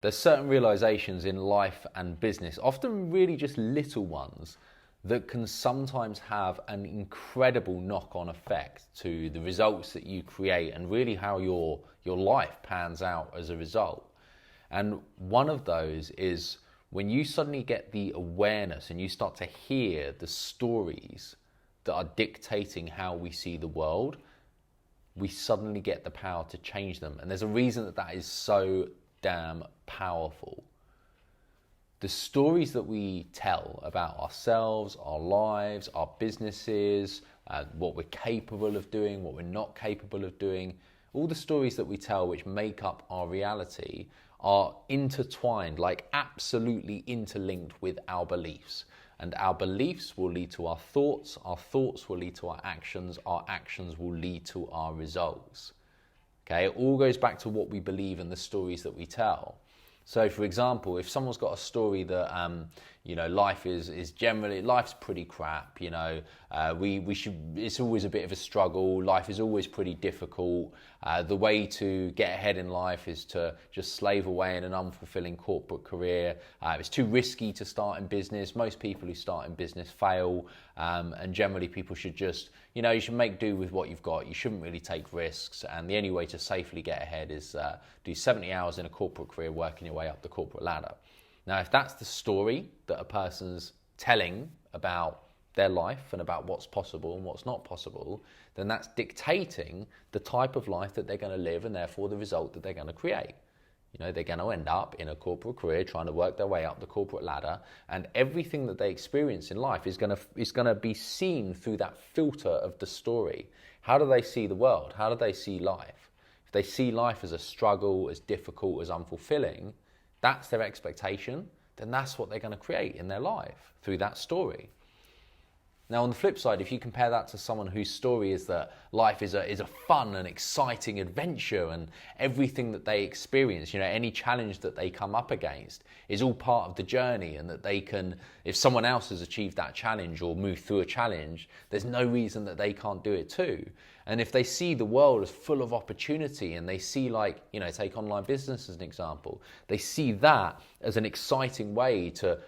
There's certain realizations in life and business, often really just little ones, that can sometimes have an incredible knock-on effect to the results that you create and really how your life pans out as a result. And one of those is when you suddenly get the awareness and you start to hear the stories that are dictating how we see the world, we suddenly get the power to change them. And there's a reason that that is so damn powerful. The stories that we tell about ourselves, our lives, our businesses, what we're capable of doing, what we're not capable of doing, all the stories that we tell which make up our reality are intertwined, like absolutely interlinked with our beliefs. And our beliefs will lead to our thoughts will lead to our actions will lead to our results. Okay, it all goes back to what we believe and the stories that we tell. So, for example, if someone's got a story that life is generally, life's pretty crap. It's always a bit of a struggle. Life is always pretty difficult. The way to get ahead in life is to just slave away in an unfulfilling corporate career. It's too risky to start in business. Most people who start in business fail, and generally people should just, you should make do with what you've got. You shouldn't really take risks, and the only way to safely get ahead is do 70 hours in a corporate career, working your way up the corporate ladder. Now, if that's the story that a person's telling about their life and about what's possible and what's not possible, then that's dictating the type of life that they're going to live and therefore the result that they're going to create. They're going to end up in a corporate career trying to work their way up the corporate ladder, and everything that they experience in life is going to be seen through that filter of the story. How do they see the world? How do they see life? If they see life as a struggle, as difficult, as unfulfilling, that's their expectation, then that's what they're going to create in their life through that story. Now, on the flip side, if you compare that to someone whose story is that life is a fun and exciting adventure, and everything that they experience, any challenge that they come up against is all part of the journey, and that they can, if someone else has achieved that challenge or moved through a challenge, there's no reason that they can't do it too. And if they see the world as full of opportunity, and they see, take online business as an example, they see that as an exciting way to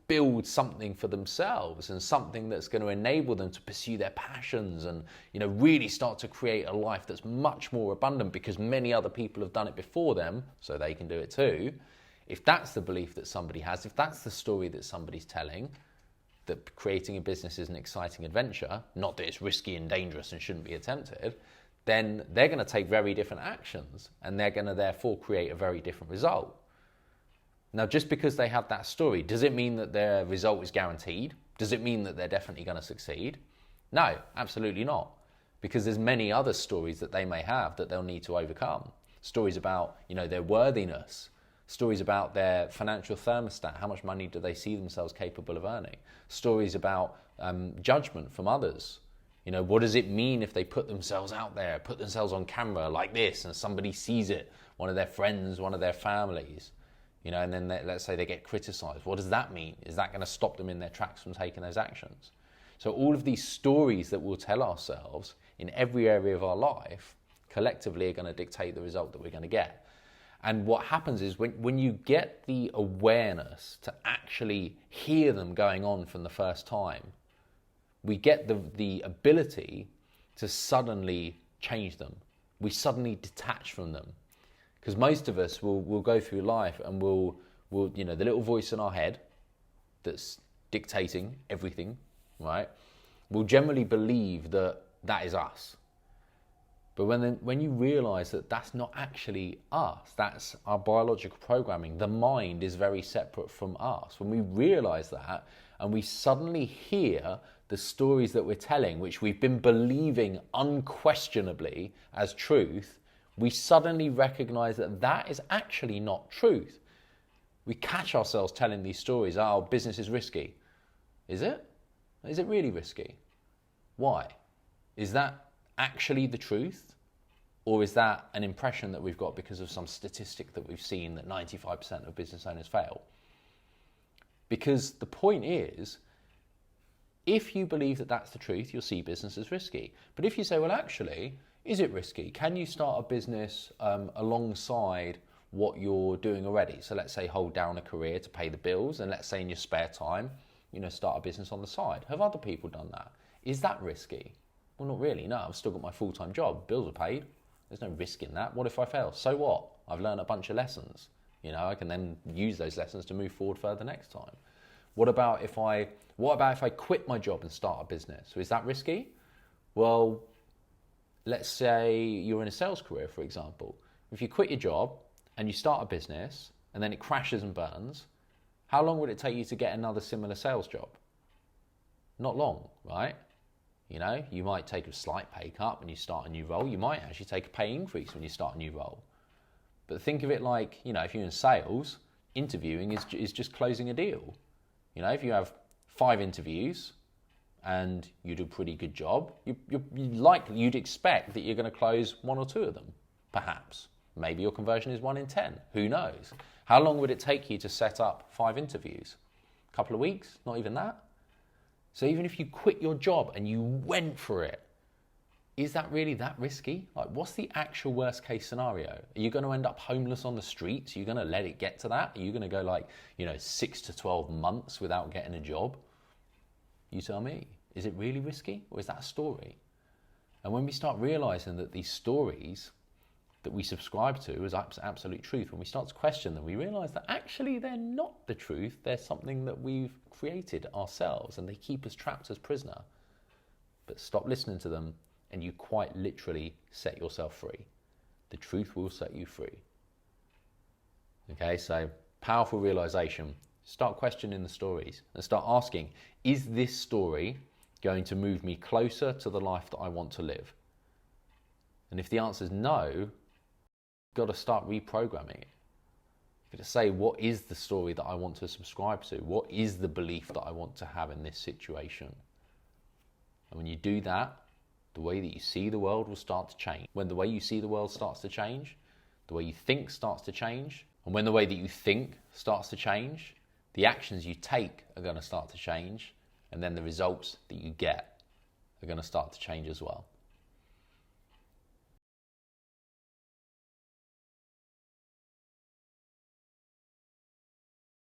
build something for themselves, and something that's going to enable them to pursue their passions and, really start to create a life that's much more abundant because many other people have done it before them, so they can do it too. If that's the belief that somebody has, if that's the story that somebody's telling, that creating a business is an exciting adventure, not that it's risky and dangerous and shouldn't be attempted, then they're going to take very different actions, and they're going to therefore create a very different result. Now, just because they have that story, does it mean that their result is guaranteed? Does it mean that they're definitely going to succeed? No, absolutely not. Because there's many other stories that they may have that they'll need to overcome. Stories about, their worthiness, stories about their financial thermostat, how much money do they see themselves capable of earning, stories about judgment from others. What does it mean if they put themselves out there, put themselves on camera like this, and somebody sees it, one of their friends, one of their families, and then let's say they get criticized. What does that mean? Is that going to stop them in their tracks from taking those actions? So all of these stories that we'll tell ourselves in every area of our life collectively are going to dictate the result that we're going to get. And what happens is when you get the awareness to actually hear them going on from the first time, we get the ability to suddenly change them. We suddenly detach from them. Because most of us will go through life and we'll the little voice in our head that's dictating everything, right? We'll generally believe that is us. But when you realize that that's not actually us, that's our biological programming, the mind is very separate from us. When we realize that and we suddenly hear the stories that we're telling, which we've been believing unquestionably as truth, we suddenly recognize that is actually not truth. We catch ourselves telling these stories, business is risky. Is it? Is it really risky? Why? Is that actually the truth? Or is that an impression that we've got because of some statistic that we've seen that 95% of business owners fail? Because the point is, if you believe that that's the truth, you'll see business as risky. But if you say, well, actually, is it risky? Can you start a business alongside what you're doing already. So let's say hold down a career to pay the bills, and let's say in your spare time, start a business on the side. Have other people done that? Is that risky? Well, not really. No, I've still got my full-time job. Bills are paid. There's no risk in that. What if I fail? So what? I've learned a bunch of lessons. I can then use those lessons to move forward further next time. What about if I quit my job and start a business? So is that risky? Well, let's say you're in a sales career, for example. If you quit your job and you start a business and then it crashes and burns, how long would it take you to get another similar sales job? Not long, right? You might take a slight pay cut when you start a new role. You might actually take a pay increase when you start a new role. But think of it like, if you're in sales, interviewing is just closing a deal. If you have 5 interviews and you do a pretty good job, you'd expect that you're going to close 1 or 2 of them, perhaps. Maybe your conversion is 1 in 10. Who knows? How long would it take you to set up 5 interviews? A couple of weeks? Not even that? So even if you quit your job and you went for it, is that really that risky? Like, what's the actual worst case scenario? Are you going to end up homeless on the streets? Are you going to let it get to that? Are you going to go 6 to 12 months without getting a job? You tell me. Is it really risky, or is that a story? And when we start realizing that these stories that we subscribe to as absolute truth, when we start to question them, we realize that actually they're not the truth. They're something that we've created ourselves, and they keep us trapped as prisoner. But stop listening to them, and you quite literally set yourself free. The truth will set you free. Okay, so powerful realization. Start questioning the stories and start asking, is this story going to move me closer to the life that I want to live? And if the answer is no, you've got to start reprogramming it. You've got to say, what is the story that I want to subscribe to? What is the belief that I want to have in this situation? And when you do that, the way that you see the world will start to change. When the way you see the world starts to change, the way you think starts to change. And when the way that you think starts to change, the actions you take are going to start to change. And then the results that you get are going to start to change as well.